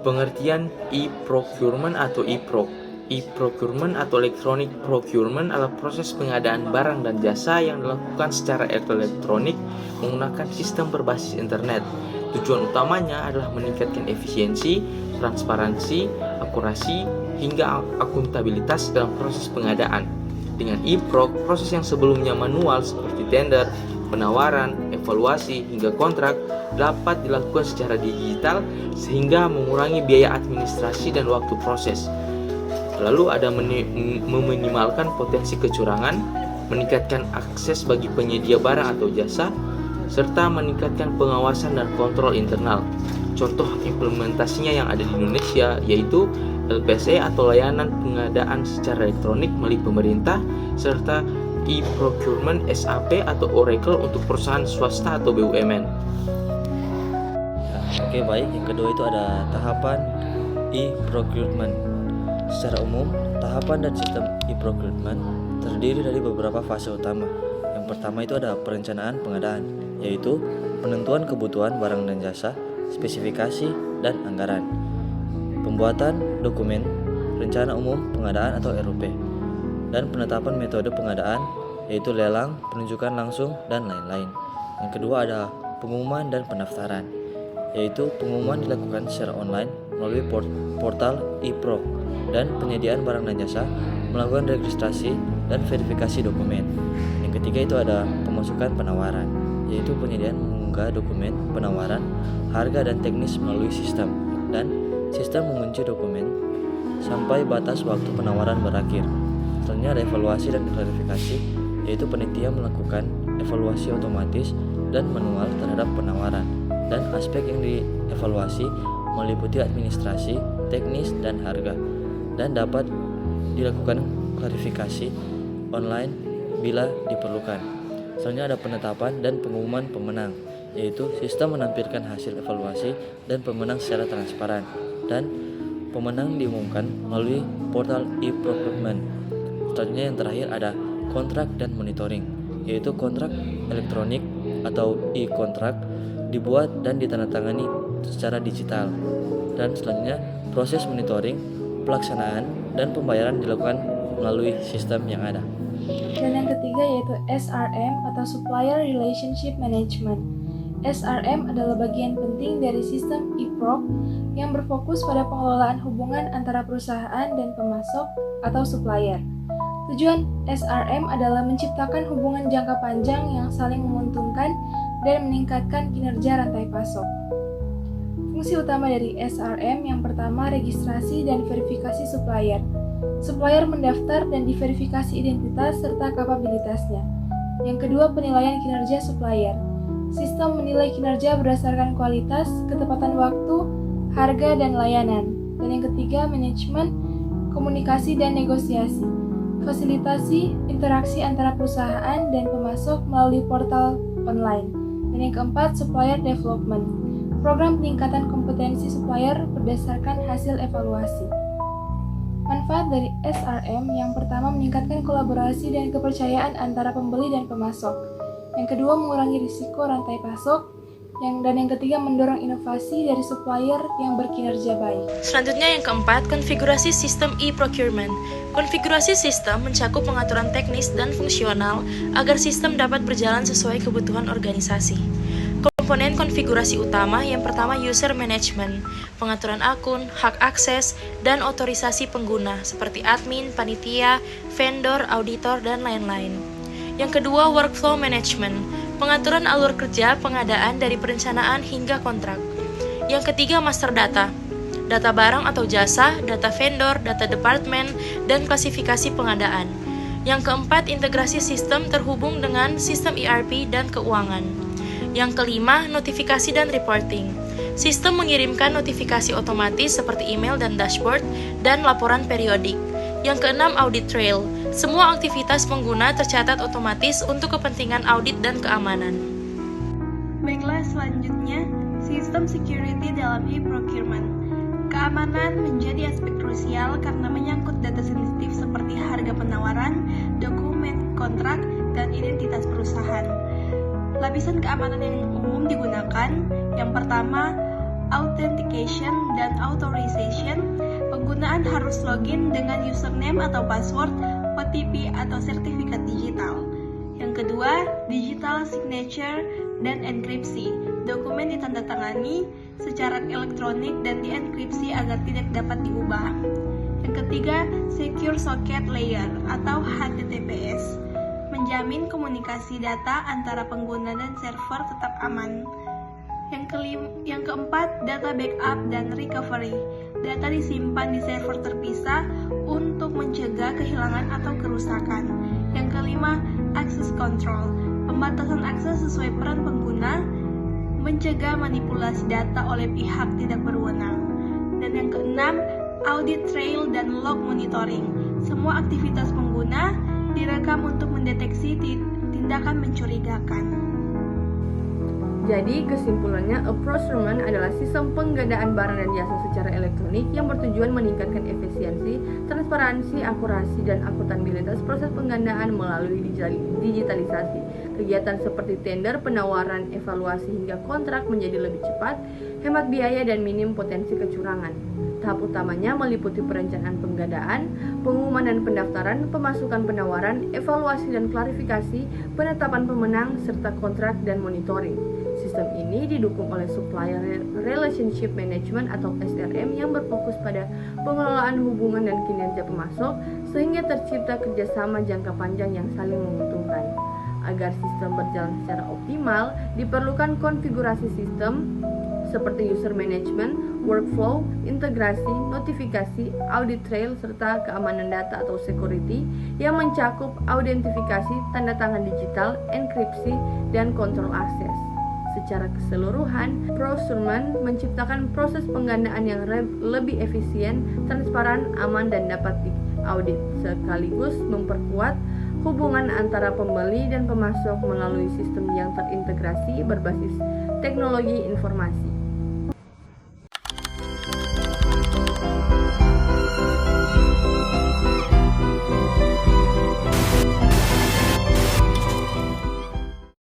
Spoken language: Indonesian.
Pengertian e-procurement atau e-proc. E-procurement atau electronic procurement adalah proses pengadaan barang dan jasa yang dilakukan secara elektronik menggunakan sistem berbasis internet. Tujuan utamanya adalah meningkatkan efisiensi, transparansi, akurasi, hingga akuntabilitas dalam proses pengadaan. Dengan e-proc, proses yang sebelumnya manual seperti tender, penawaran, evaluasi, hingga kontrak dapat dilakukan secara digital sehingga mengurangi biaya administrasi dan waktu proses. Lalu ada meminimalkan potensi kecurangan, meningkatkan akses bagi penyedia barang atau jasa, serta meningkatkan pengawasan dan kontrol internal. Contoh implementasinya yang ada di Indonesia yaitu LPSE atau layanan pengadaan secara elektronik milik pemerintah, serta e-procurement SAP atau Oracle untuk perusahaan swasta atau BUMN. Oke, baik. Yang kedua itu ada tahapan e-procurement. Secara umum, tahapan dan sistem e-procurement terdiri dari beberapa fase utama. Yang pertama itu ada perencanaan pengadaan, yaitu penentuan kebutuhan barang dan jasa, spesifikasi, dan anggaran. Pembuatan dokumen rencana umum pengadaan atau RUP, dan penetapan metode pengadaan, yaitu lelang, penunjukan langsung, dan lain-lain. Yang kedua ada pengumuman dan pendaftaran, yaitu pengumuman dilakukan secara online melalui portal e-proc, dan penyediaan barang dan jasa melakukan registrasi dan verifikasi dokumen. Yang ketiga itu ada pemasukan penawaran, yaitu penyediaan mengunggah dokumen penawaran, harga dan teknis melalui sistem, dan sistem mengunci dokumen sampai batas waktu penawaran berakhir. Selanjutnya ada evaluasi dan klarifikasi, yaitu panitia melakukan evaluasi otomatis dan manual terhadap penawaran, dan aspek yang dievaluasi meliputi administrasi, teknis, dan harga, dan dapat dilakukan klarifikasi online bila diperlukan. Selanjutnya ada penetapan dan pengumuman pemenang, yaitu sistem menampilkan hasil evaluasi dan pemenang secara transparan, dan pemenang diumumkan melalui portal e-procurement. Selanjutnya yang terakhir ada kontrak dan monitoring, yaitu kontrak elektronik atau e-kontrak dibuat dan ditandatangani secara digital. Dan selanjutnya proses monitoring, pelaksanaan, dan pembayaran dilakukan melalui sistem yang ada. Dan yang ketiga yaitu SRM atau Supplier Relationship Management. SRM adalah bagian penting dari sistem e-proc yang berfokus pada pengelolaan hubungan antara perusahaan dan pemasok atau supplier. Tujuan SRM adalah menciptakan hubungan jangka panjang yang saling menguntungkan dan meningkatkan kinerja rantai pasok. Fungsi utama dari SRM yang pertama registrasi dan verifikasi supplier. Supplier mendaftar dan diverifikasi identitas serta kapabilitasnya. Yang kedua penilaian kinerja supplier. Sistem menilai kinerja berdasarkan kualitas, ketepatan waktu, harga, dan layanan. Dan yang ketiga manajemen, komunikasi dan negosiasi. Fasilitasi interaksi antara perusahaan dan pemasok melalui portal online. Dan yang keempat supplier development. Program peningkatan kompetensi supplier berdasarkan hasil evaluasi. Manfaat dari SRM yang pertama meningkatkan kolaborasi dan kepercayaan antara pembeli dan pemasok. Yang kedua mengurangi risiko rantai pasok. Dan yang ketiga mendorong inovasi dari supplier yang berkinerja baik. Selanjutnya yang keempat, konfigurasi sistem e-procurement. Konfigurasi sistem mencakup pengaturan teknis dan fungsional agar sistem dapat berjalan sesuai kebutuhan organisasi. Komponen konfigurasi utama yang pertama user management, pengaturan akun, hak akses, dan otorisasi pengguna seperti admin, panitia, vendor, auditor, dan lain-lain. Yang kedua workflow management, pengaturan alur kerja pengadaan dari perencanaan hingga kontrak. Yang ketiga master data, data barang atau jasa, data vendor, data departemen, dan klasifikasi pengadaan. Yang keempat integrasi sistem terhubung dengan sistem ERP dan keuangan. Yang kelima, notifikasi dan reporting. Sistem mengirimkan notifikasi otomatis seperti email dan dashboard, dan laporan periodik. Yang keenam, audit trail. Semua aktivitas pengguna tercatat otomatis untuk kepentingan audit dan keamanan. Baiklah, selanjutnya, sistem security dalam e-procurement. Keamanan menjadi aspek krusial karena menyangkut data sensitif seperti harga penawaran, dokumen, kontrak, dan identitas perusahaan. Lapisan keamanan yang umum digunakan, yang pertama, authentication, dan authorization, penggunaan harus login dengan username atau password, OTP atau sertifikat digital. Yang kedua, digital signature dan enkripsi. Dokumen ditandatangani secara elektronik dan dienkripsi agar tidak dapat diubah. Yang ketiga, secure socket layer atau HTTPS, menjamin komunikasi data antara pengguna dan server tetap aman. Yang keempat, data backup dan recovery. Data disimpan di server terpisah untuk mencegah kehilangan atau kerusakan. Yang kelima, access control. Pembatasan akses sesuai peran pengguna, mencegah manipulasi data oleh pihak tidak berwenang. Dan yang keenam, audit trail dan log monitoring. Semua aktivitas pengguna direkam untuk mendeteksi tindakan mencurigakan. Jadi kesimpulannya, a procurement adalah sistem penggandaan barang dan jasa secara elektronik yang bertujuan meningkatkan efisiensi, transparansi, akurasi, dan akuntabilitas proses penggandaan melalui digitalisasi. Kegiatan seperti tender, penawaran, evaluasi, hingga kontrak menjadi lebih cepat, hemat biaya, dan minim potensi kecurangan. Tahap utamanya meliputi perencanaan penggandaan, pengumuman dan pendaftaran, pemasukan penawaran, evaluasi dan klarifikasi, penetapan pemenang, serta kontrak dan monitoring. Sistem ini didukung oleh Supplier Relationship Management atau SRM yang berfokus pada pengelolaan hubungan dan kinerja pemasok sehingga tercipta kerjasama jangka panjang yang saling menguntungkan. Agar sistem berjalan secara optimal, diperlukan konfigurasi sistem seperti user management, workflow, integrasi, notifikasi, audit trail, serta keamanan data atau security yang mencakup autentifikasi, tanda tangan digital, enkripsi, dan kontrol akses. Secara keseluruhan, procurement menciptakan proses penggandaan yang lebih efisien, transparan, aman, dan dapat diaudit, sekaligus memperkuat hubungan antara pembeli dan pemasok melalui sistem yang terintegrasi berbasis teknologi informasi.